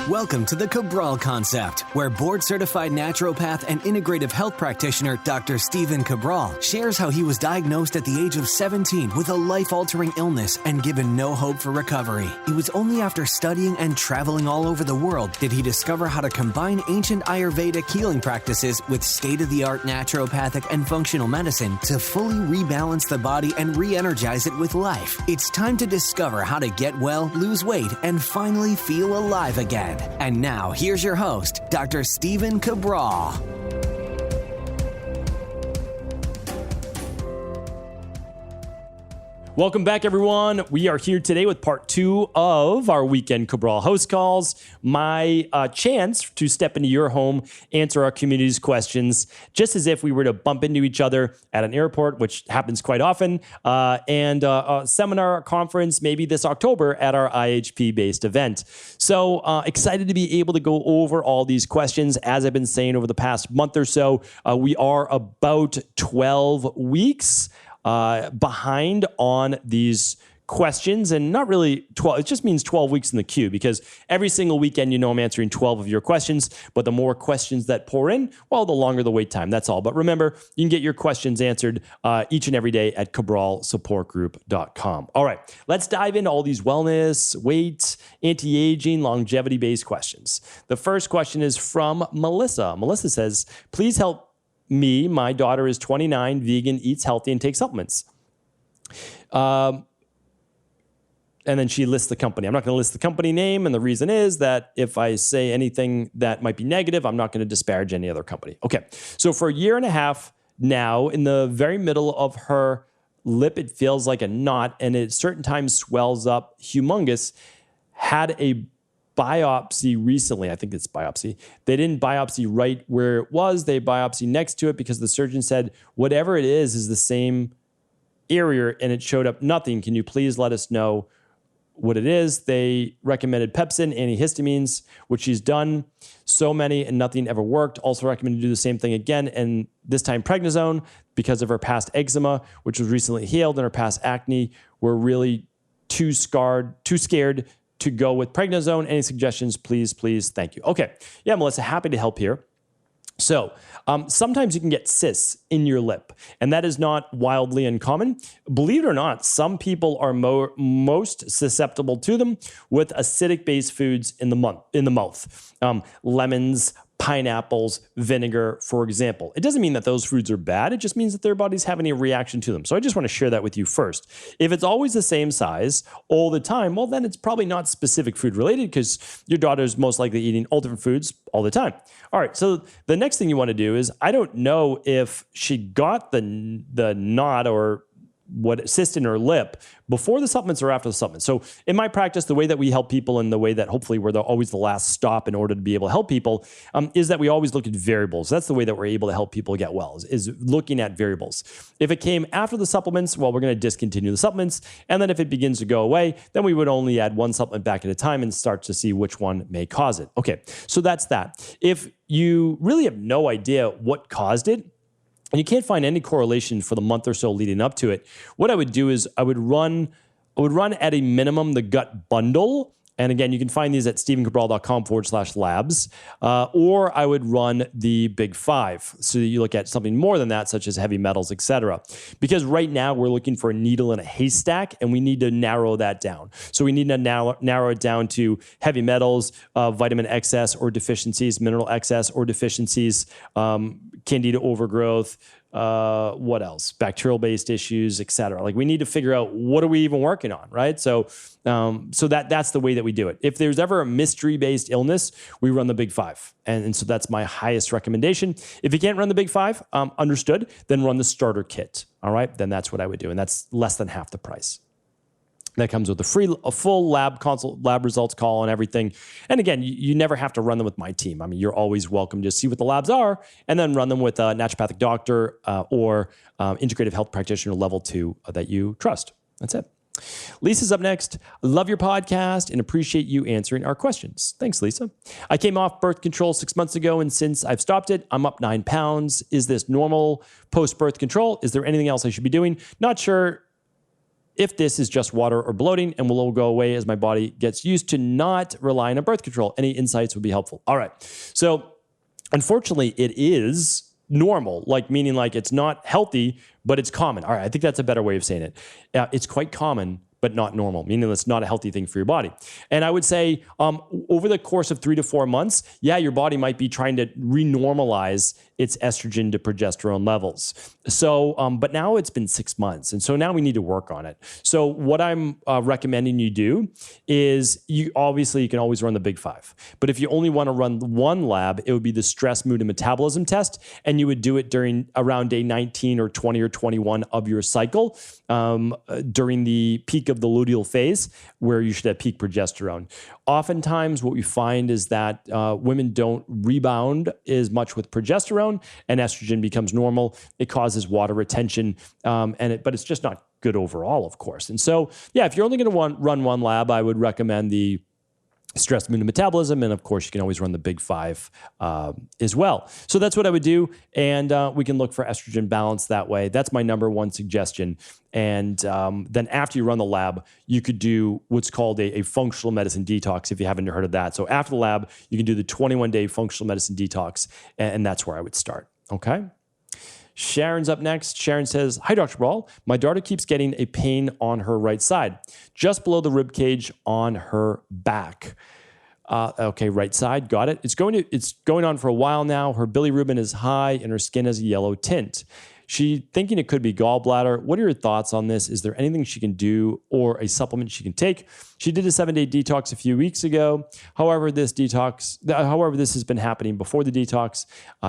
Welcome to the Cabral Concept, where board-certified naturopath and integrative health practitioner Dr. Stephen Cabral shares how he was diagnosed at the age of 17 with a life-altering illness and given no hope for recovery. It was only after studying and traveling all over the world did he discover how to combine ancient Ayurvedic healing practices with state-of-the-art naturopathic and functional medicine to fully rebalance the body and re-energize it with life. It's time to discover how to get well, lose weight, and finally feel alive again. And now, here's your host, Dr. Stephen Cabral. Welcome back, everyone. We are here today with part 2 of our weekend Cabral House Calls. My chance to step into your home, answer our community's questions, just as if we were to bump into each other at an airport, which happens quite often, and a seminar, conference, maybe this October at our IHP-based event. So excited to be able to go over all these questions. As I've been saying over the past month or so, we are about 12 weeks behind on these questions, and not really 12. It just means 12 weeks in the queue, because every single weekend, I'm answering 12 of your questions, but the more questions that pour in, well, the longer the wait time. That's all. But remember, you can get your questions answered each and every day at cabralsupportgroup.com. All right, let's dive into all these wellness, weight, anti-aging, longevity-based questions. The first question is from Melissa. Melissa says, please help me. My daughter is 29, vegan, eats healthy, and takes supplements. And then she lists the company. I'm not going to list the company name, and the reason is that if I say anything that might be negative, I'm not going to disparage any other company. Okay, so for a year and a half now, in the very middle of her lip, it feels like a knot, and it certain times swells up. Hué Mongus had a biopsy recently. I think it's biopsy. They didn't biopsy right where it was. They biopsy next to it because the surgeon said, whatever it is the same area, and it showed up nothing. Can you please let us know what it is? They recommended Pepcid, antihistamines, which she's done so many and nothing ever worked. Also recommended to do the same thing again, and this time prednisone, because of her past eczema, which was recently healed, and her past acne were really too scared to go with prednisone. Any suggestions, please, thank you. Okay, yeah, Melissa, happy to help here. So sometimes you can get cysts in your lip, and that is not wildly uncommon. Believe it or not, some people are most susceptible to them with acidic-based foods in the mouth. Lemons, pineapples, vinegar, for example. It doesn't mean that those foods are bad. It just means that their body's having a reaction to them. So I just want to share that with you first. If it's always the same size all the time, well, then it's probably not specific food related, because your daughter's most likely eating all different foods all the time. All right, so the next thing you want to do is, I don't know if she got the knot or what cyst in her lip before the supplements or after the supplements. So in my practice, the way that we help people, and the way that hopefully we're always the last stop in order to be able to help people, is that we always look at variables. That's the way that we're able to help people get well, is looking at variables. If it came after the supplements, well, we're going to discontinue the supplements. And then if it begins to go away, then we would only add one supplement back at a time and start to see which one may cause it. Okay, so that's that. If you really have no idea what caused it, and you can't find any correlation for the month or so leading up to it, what I would do is I would run at a minimum the gut bundle. And again, you can find these at stephencabral.com/labs, or I would run the Big 5. So that you look at something more than that, such as heavy metals, etc. Because right now we're looking for a needle in a haystack, and we need to narrow that down. So we need to narrow it down to heavy metals, vitamin excess or deficiencies, mineral excess or deficiencies, candida overgrowth, what else? Bacterial-based issues, et cetera. Like, we need to figure out, what are we even working on, right? So that's the way that we do it. If there's ever a mystery-based illness, we run the Big 5. And so that's my highest recommendation. If you can't run the Big 5, understood, then run the starter kit, all right? Then that's what I would do, and that's less than half the price. That comes with a full lab consult, lab results call, and everything. And again, you never have to run them with my team. I mean, you're always welcome to see what the labs are, and then run them with a naturopathic doctor or integrative health practitioner level 2 that you trust. That's it. Lisa's up next. Love your podcast and appreciate you answering our questions. Thanks, Lisa. I came off birth control 6 months ago, and since I've stopped it, I'm up 9 pounds. Is this normal post-birth control? Is there anything else I should be doing? Not sure if this is just water or bloating and will go away as my body gets used to not relying on birth control. Any insights would be helpful. All right. So unfortunately, it is normal, meaning it's not healthy, but it's common. All right. I think that's a better way of saying it. It's quite common, but not normal, meaning it's not a healthy thing for your body. And I would say over the course of 3 to 4 months, your body might be trying to renormalize its estrogen to progesterone levels. So, but now it's been 6 months. And so now we need to work on it. So what I'm recommending you do is you can always run the Big 5. But if you only want to run one lab, it would be the stress, mood, and metabolism test. And you would do it around day 19 or 20 or 21 of your cycle during the peak of the luteal phase, where you should have peak progesterone. Oftentimes what we find is that women don't rebound as much with progesterone, and estrogen becomes normal. It causes water retention, but it's just not good overall, of course. And so, if you're only going to run one lab, I would recommend the stress, mood, and metabolism. And of course, you can always run the Big 5 as well. So that's what I would do. And we can look for estrogen balance that way. That's my number one suggestion. And then after you run the lab, you could do what's called a functional medicine detox, if you haven't heard of that. So after the lab, you can do the 21-day functional medicine detox. And that's where I would start. Okay. Sharon's up next. Sharon says, "Hi, Dr. Brawl. My daughter keeps getting a pain on her right side, just below the rib cage on her back." Okay, right side. Got it. It's going on for a while now. Her bilirubin is high and her skin has a yellow tint. She's thinking it could be gallbladder. What are your thoughts on this? Is there anything she can do or a supplement she can take? She did a 7-day detox a few weeks ago. However, this has been happening before the detox.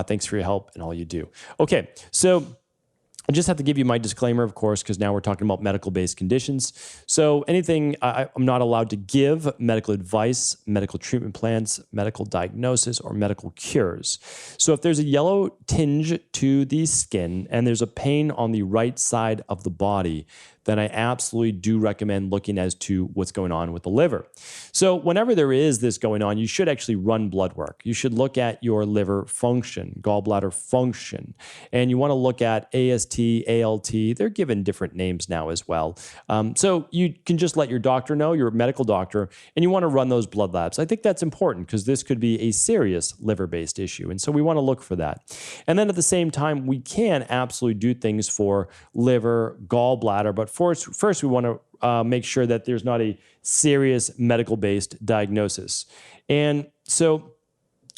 Thanks for your help and all you do. Okay, so I just have to give you my disclaimer, of course, because now we're talking about medical-based conditions. So I'm not allowed to give medical advice, medical treatment plans, medical diagnosis, or medical cures. So if there's a yellow tinge to the skin and there's a pain on the right side of the body, then I absolutely do recommend looking as to what's going on with the liver. So whenever there is this going on, you should actually run blood work. You should look at your liver function, gallbladder function, and you want to look at AST, ALT. They're given different names now as well. So you can just let your doctor know, your medical doctor, and you want to run those blood labs. I think that's important because this could be a serious liver-based issue, and so we want to look for that. And then at the same time, we can absolutely do things for liver, gallbladder, but first we want to make sure that there's not a serious medical-based diagnosis. And so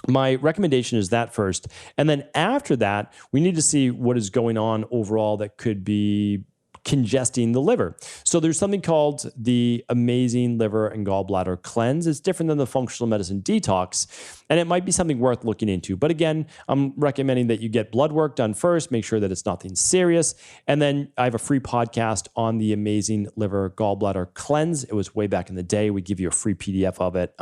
my recommendation is that first. And then after that, we need to see what is going on overall that could be congesting the liver. So there's something called the Amazing Liver and Gallbladder Cleanse. It's different than the functional medicine detox, and it might be something worth looking into. But again, I'm recommending that you get blood work done first, make sure that it's nothing serious. And then I have a free podcast on the Amazing Liver Gallbladder Cleanse. It was way back in the day. We give you a free PDF of it.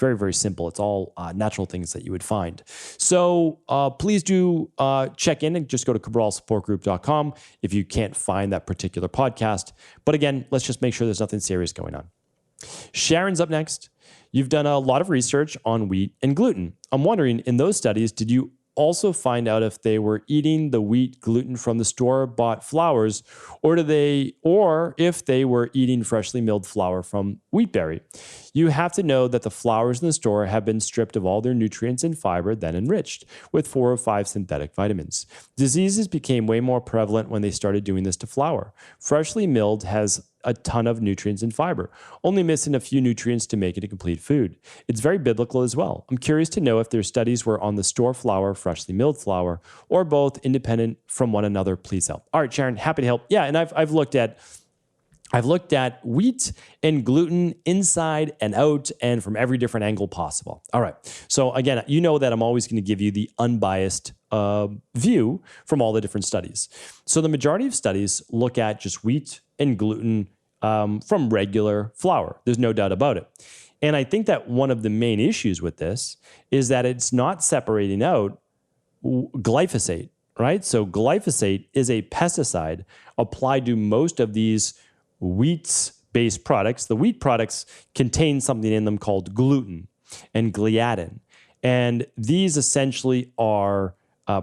Very, very simple. It's all natural things that you would find. So please do check in and just go to cabralsupportgroup.com if you can't find that particular podcast. But again, let's just make sure there's nothing serious going on. Sharon's up next. You've done a lot of research on wheat and gluten. I'm wondering, in those studies, did you also find out if they were eating the wheat gluten from the store-bought flours, or if they were eating freshly milled flour from wheat berry? You have to know that the flours in the store have been stripped of all their nutrients and fiber, then enriched with 4 or 5 synthetic vitamins. Diseases became way more prevalent when they started doing this to flour. Freshly milled has a ton of nutrients and fiber, only missing a few nutrients to make it a complete food. It's very biblical as well. I'm curious to know if their studies were on the store flour, freshly milled flour, or both independent from one another. Please help. All right, Sharon, happy to help. Yeah, and I've looked at wheat and gluten inside and out and from every different angle possible. All right. So again, you know that I'm always going to give you the unbiased view from all the different studies. So the majority of studies look at just wheat and gluten from regular flour. There's no doubt about it. And I think that one of the main issues with this is that it's not separating out glyphosate, right? So glyphosate is a pesticide applied to most of these wheat-based products. The wheat products contain something in them called gluten and gliadin. And these essentially are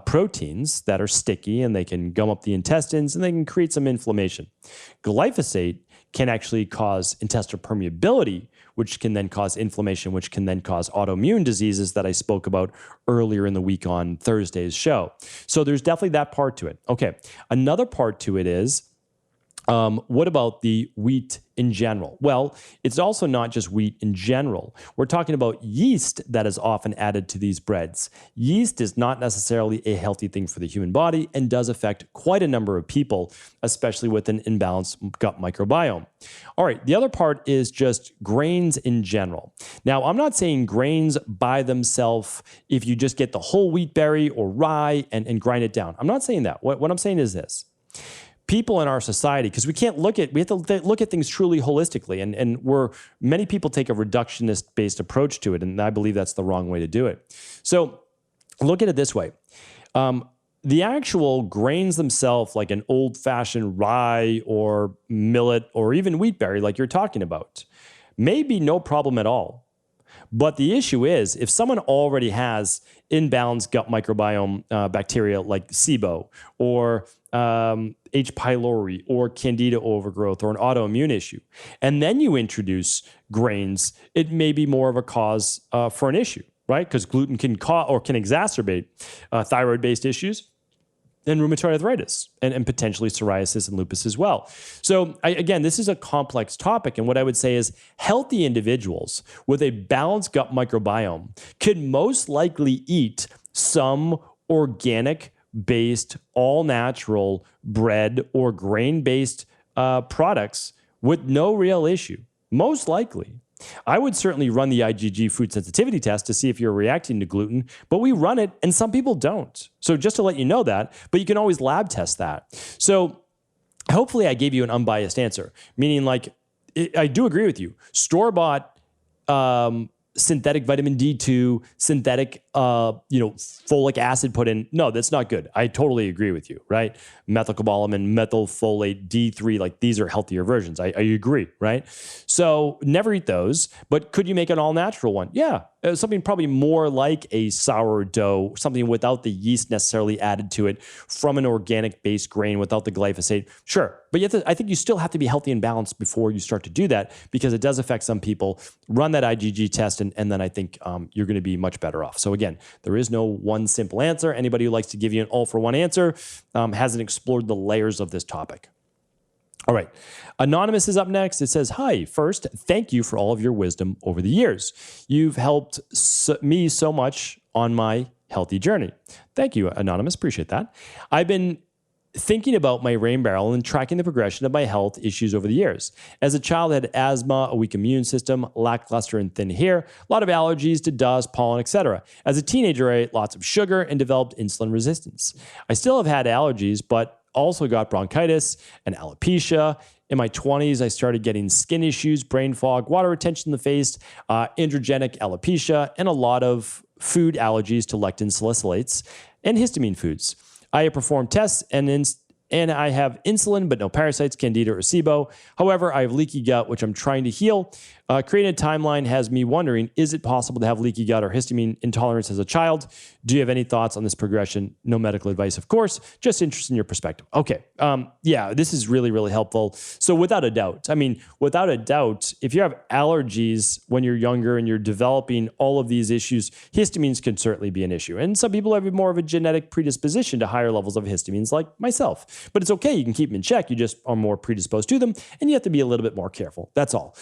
proteins that are sticky and they can gum up the intestines and they can create some inflammation. Glyphosate can actually cause intestinal permeability, which can then cause inflammation, which can then cause autoimmune diseases that I spoke about earlier in the week on Thursday's show. So there's definitely that part to it. Okay, another part to it is, what about the wheat in general? Well, it's also not just wheat in general. We're talking about yeast that is often added to these breads. Yeast is not necessarily a healthy thing for the human body and does affect quite a number of people, especially with an imbalanced gut microbiome. All right, the other part is just grains in general. Now, I'm not saying grains by themselves, if you just get the whole wheat berry or rye and grind it down. I'm not saying that. What I'm saying is this. People in our society, because we have to look at things truly holistically, and many people take a reductionist based approach to it, and I believe that's the wrong way to do it. So look at it this way. The actual grains themselves, like an old fashioned rye or millet or even wheat berry like you're talking about, may be no problem at all. But the issue is, if someone already has imbalanced gut microbiome bacteria like SIBO or H. pylori or candida overgrowth or an autoimmune issue, and then you introduce grains, it may be more of a cause for an issue, right? Because gluten can exacerbate thyroid-based issues and rheumatoid arthritis and potentially psoriasis and lupus as well. So again, this is a complex topic. And what I would say is healthy individuals with a balanced gut microbiome could most likely eat some organic-based, all-natural bread or grain-based products with no real issue, most likely. I would certainly run the IgG food sensitivity test to see if you're reacting to gluten, but we run it and some people don't. So just to let you know that, but you can always lab test that. So hopefully I gave you an unbiased answer, meaning like, I do agree with you. Store-bought synthetic vitamin D2, synthetic, folic acid put in. No, that's not good. I totally agree with you, right? Methylcobalamin, methylfolate, D3, like these are healthier versions. I agree, right? So never eat those, but could you make an all-natural one? Yeah, something probably more like a sourdough, something without the yeast necessarily added to it from an organic-based grain without the glyphosate. Sure, but I think you still have to be healthy and balanced before you start to do that because it does affect some people. Run that IgG test, and then I think you're going to be much better off. So again, there is no one simple answer. Anybody who likes to give you an all-for-one answer hasn't explored the layers of this topic. All right. Anonymous is up next. It says, hi, first, thank you for all of your wisdom over the years. You've helped me so much on my healthy journey. Thank you, Anonymous. Appreciate that. I've been thinking about my rain barrel and tracking the progression of my health issues over the years. As a child, I had asthma, a weak immune system, lackluster and thin hair, a lot of allergies to dust, pollen, etc. As a teenager, I ate lots of sugar and developed insulin resistance. I still have had allergies, but also got bronchitis and alopecia. In my 20s, I started getting skin issues, brain fog, water retention in the face, androgenic alopecia, and a lot of food allergies to lectin salicylates and histamine foods. I have performed tests and I have insulin, but no parasites, candida, or SIBO. However, I have leaky gut, which I'm trying to heal. Creating a timeline has me wondering, is it possible to have leaky gut or histamine intolerance as a child? Do you have any thoughts on this progression? No medical advice, of course, just interested in your perspective. Okay. Yeah, this is really, really helpful. So without a doubt, if you have allergies when you're younger and you're developing all of these issues, histamines can certainly be an issue. And some people have more of a genetic predisposition to higher levels of histamines like myself. But it's okay. You can keep them in check. You just are more predisposed to them and you have to be a little bit more careful. That's all.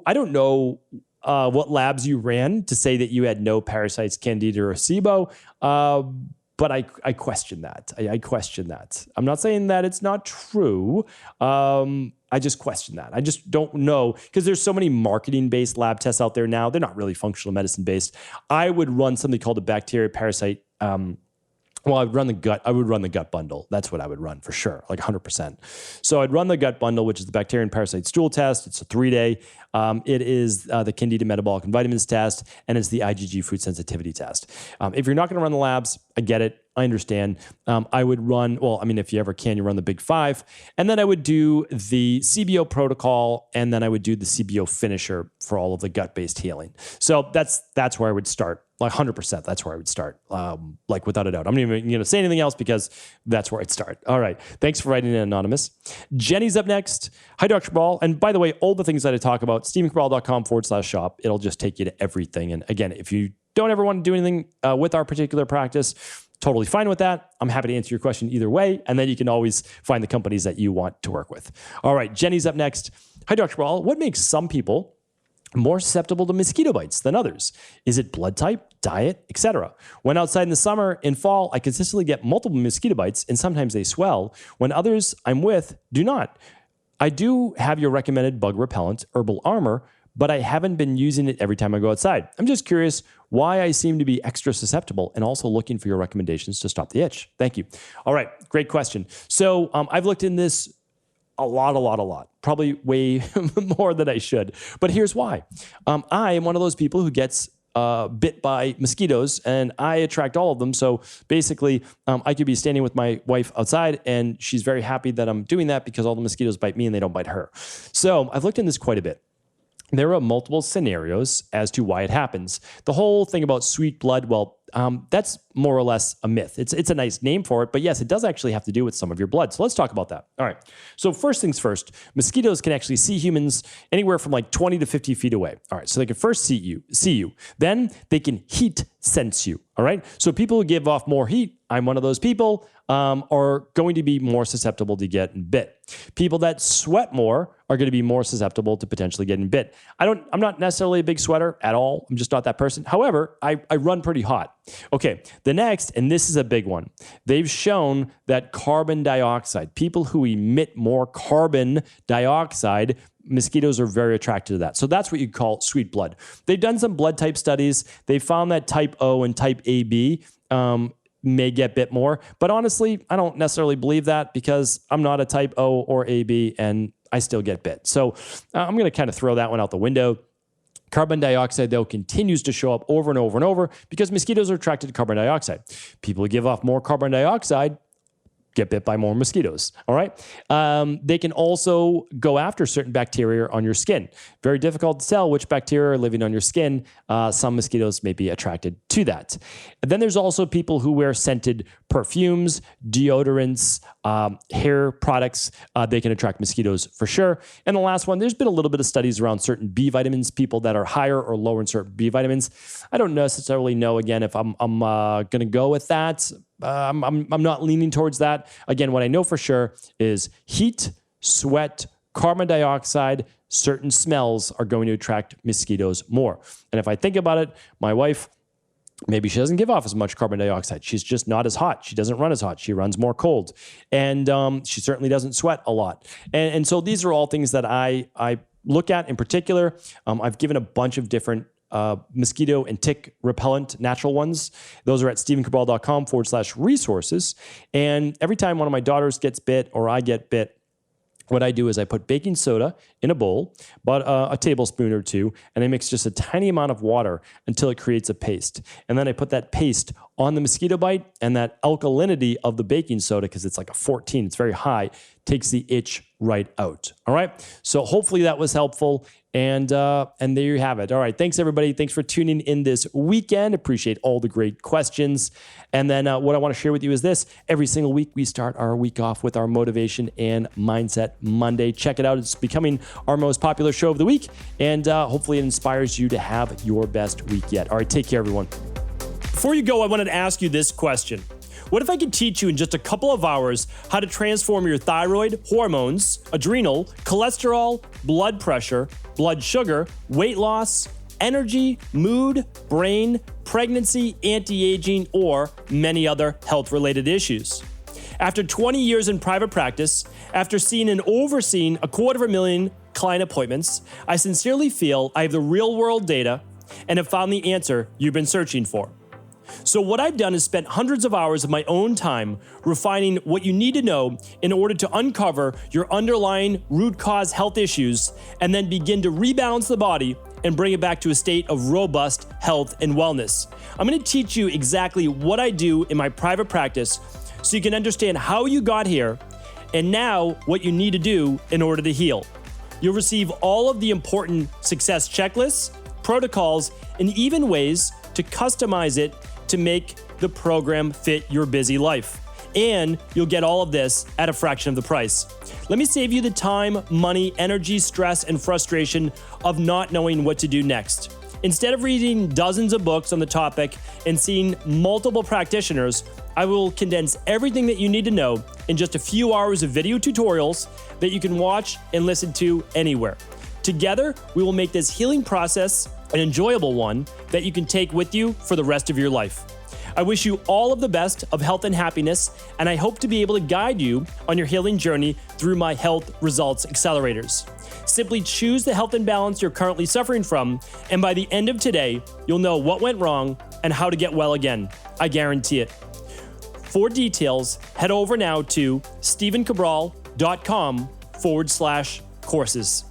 I don't know what labs you ran to say that you had no parasites, candida, or SIBO. But I question that. I question that. I'm not saying that it's not true. I just question that. I just don't know because there's so many marketing-based lab tests out there now. They're not really functional medicine-based. I would run something called a bacteria parasite. Well, I would run the gut bundle. That's what I would run for sure, like 100%. So I'd run the gut bundle, which is the bacteria and parasite stool test. It's a 3-day. It is the Candida metabolic and vitamins test, and it's the IgG food sensitivity test. If you're not going to run the labs, I get it. I understand. I would run, if you ever can, you run the Big Five. And then I would do the CBO protocol, and then I would do the CBO finisher for all of the gut-based healing. So that's where I would start. Like 100%, that's where I would start, without a doubt. I'm not even going to say anything else because that's where I'd start. All right. Thanks for writing in, Anonymous. Jenny's up next. Hi, Dr. Cabral. And by the way, all the things that I talk about, StephenCabral.com/shop, it'll just take you to everything. And again, if you don't ever want to do anything with our particular practice, totally fine with that. I'm happy to answer your question either way. And then you can always find the companies that you want to work with. All right. Jenny's up next. Hi, Dr. Cabral. What makes some people more susceptible to mosquito bites than others? Is it blood type, diet, etc.? When outside in the summer and fall, I consistently get multiple mosquito bites, and sometimes they swell, when others I'm with do not. I do have your recommended bug repellent, Herbal Armor, but I haven't been using it every time I go outside. I'm just curious why I seem to be extra susceptible, and also looking for your recommendations to stop the itch. Thank you. All right, great question. So I've looked in this a lot, probably way more than I should. But here's why. I am one of those people who gets bit by mosquitoes, and I attract all of them. So basically, I could be standing with my wife outside, and she's very happy that I'm doing that because all the mosquitoes bite me and they don't bite her. So I've looked in this quite a bit. There are multiple scenarios as to why it happens. The whole thing about sweet blood, that's more or less a myth. It's a nice name for it, but yes, it does actually have to do with some of your blood. So let's talk about that. All right. So first things first, mosquitoes can actually see humans anywhere from like 20 to 50 feet away. All right. So they can first see you. Then they can heat sense you. All right. So people who give off more heat, I'm one of those people, are going to be more susceptible to getting bit. People that sweat more are going to be more susceptible to potentially getting bit. I'm not necessarily a big sweater at all. I'm just not that person. However, I run pretty hot. Okay, the next, and this is a big one. They've shown that carbon dioxide, people who emit more carbon dioxide, mosquitoes are very attracted to that. So that's what you call sweet blood. They've done some blood type studies. They found that type O and type AB may get bit more. But honestly, I don't necessarily believe that because I'm not a type O or AB and I still get bit. So I'm going to kind of throw that one out the window. Carbon dioxide, though, continues to show up over and over and over because mosquitoes are attracted to carbon dioxide. People who give off more carbon dioxide get bit by more mosquitoes, all right? They can also go after certain bacteria on your skin. Very difficult to tell which bacteria are living on your skin. Some mosquitoes may be attracted to that. And then there's also people who wear scented perfumes, deodorants, hair products. They can attract mosquitoes for sure. And the last one, there's been a little bit of studies around certain B vitamins, people that are higher or lower in certain B vitamins. I don't necessarily know, again, if I'm going to go with that. I'm not leaning towards that. Again, what I know for sure is heat, sweat, carbon dioxide, certain smells are going to attract mosquitoes more. And if I think about it, my wife, maybe she doesn't give off as much carbon dioxide. She's just not as hot. She doesn't run as hot. She runs more cold. And she certainly doesn't sweat a lot. And so these are all things that I look at in particular. I've given a bunch of different mosquito and tick repellent natural ones. Those are at StephenCabral.com/resources. And every time one of my daughters gets bit or I get bit, what I do is I put baking soda in a bowl, about a tablespoon or two, and I mix just a tiny amount of water until it creates a paste. And then I put that paste on the mosquito bite, and that alkalinity of the baking soda, because it's like a 14, it's very high, takes the itch right out. All right. So hopefully that was helpful. And there you have it. All right. Thanks, everybody. Thanks for tuning in this weekend. Appreciate all the great questions. And then what I want to share with you is this. Every single week, we start our week off with our Motivation and Mindset Monday. Check it out. It's becoming our most popular show of the week. And hopefully it inspires you to have your best week yet. All right. Take care, everyone. Before you go, I wanted to ask you this question. What if I could teach you in just a couple of hours how to transform your thyroid, hormones, adrenal, cholesterol, blood pressure, blood sugar, weight loss, energy, mood, brain, pregnancy, anti-aging, or many other health-related issues? After 20 years in private practice, after seeing and overseeing 250,000 client appointments, I sincerely feel I have the real-world data and have found the answer you've been searching for. So what I've done is spent hundreds of hours of my own time refining what you need to know in order to uncover your underlying root cause health issues and then begin to rebalance the body and bring it back to a state of robust health and wellness. I'm going to teach you exactly what I do in my private practice so you can understand how you got here and now what you need to do in order to heal. You'll receive all of the important success checklists, protocols, and even ways to customize it to make the program fit your busy life. And you'll get all of this at a fraction of the price. Let me save you the time, money, energy, stress, and frustration of not knowing what to do next. Instead of reading dozens of books on the topic and seeing multiple practitioners, I will condense everything that you need to know in just a few hours of video tutorials that you can watch and listen to anywhere. Together, we will make this healing process an enjoyable one that you can take with you for the rest of your life. I wish you all of the best of health and happiness, and I hope to be able to guide you on your healing journey through my health results accelerators. Simply choose the health imbalance you're currently suffering from, and by the end of today, you'll know what went wrong and how to get well again. I guarantee it. For details, head over now to stevencabral.com/courses.